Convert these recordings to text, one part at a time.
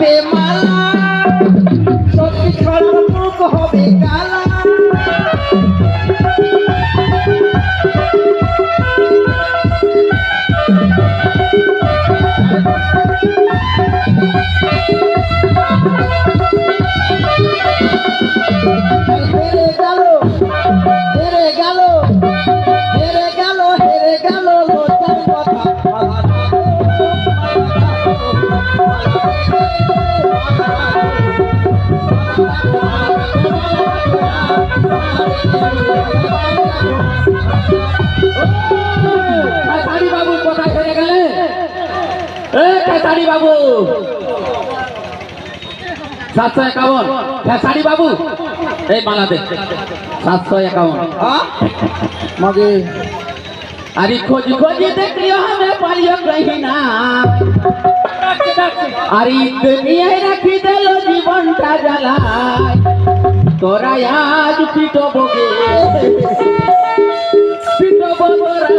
পরাবে মালা সত্যি ছড়ার মুখ হবে কালা বাবু কোথায় চলে গেলে? খেসারি বাবু 751 খেসারি বাবু এই মালা দে 751 মাগে अरे खोज खोज देखियो हमें पालियो कहीं ना अरे दुनिया रखी देलो जीवन टा जला तोरा आज पीटो बोगे पीटो बोरा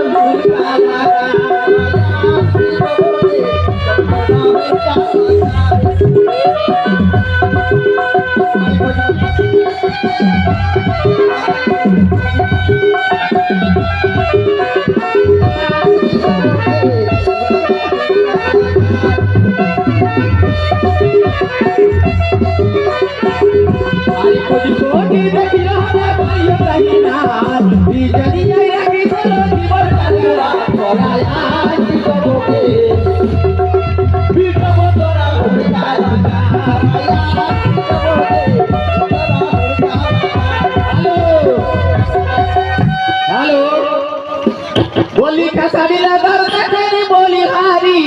बोली खसारी लगा तेरी बोली हारी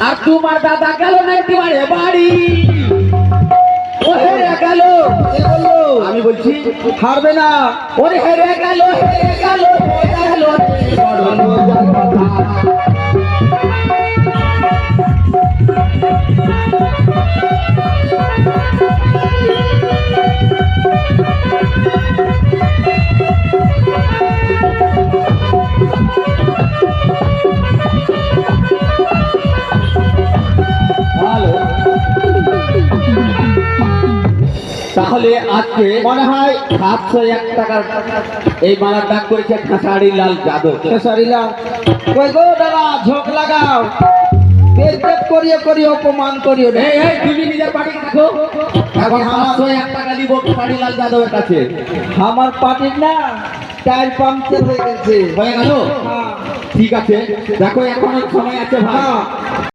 আর তোমার দাদা গেল নাকি বাড়ি বাড়ি ও হেরে গেল আমি বলছি হারবে না ওরে হেরে গেল হেরে গেল তাহলে আজকে মনে হয় 701 টাকার এই মালার ডাক করেছে খেসারি লাল যাদব। খেসারি লাল কই গো দাদা ঝোঁক লাগাও বেজ্জত করিয়ে করিয়ে অপমান করিও না এই তুমি নিজের পার্টি দেখো এখন 701 টাকা দিব খেসারি লাল যাদবের কাছে। আমার পার্টির না টায়ার পাংচার হয়ে গেছে হয়ে গেল ঠিক আছে দেখো এখনো সময় আছে ভাই।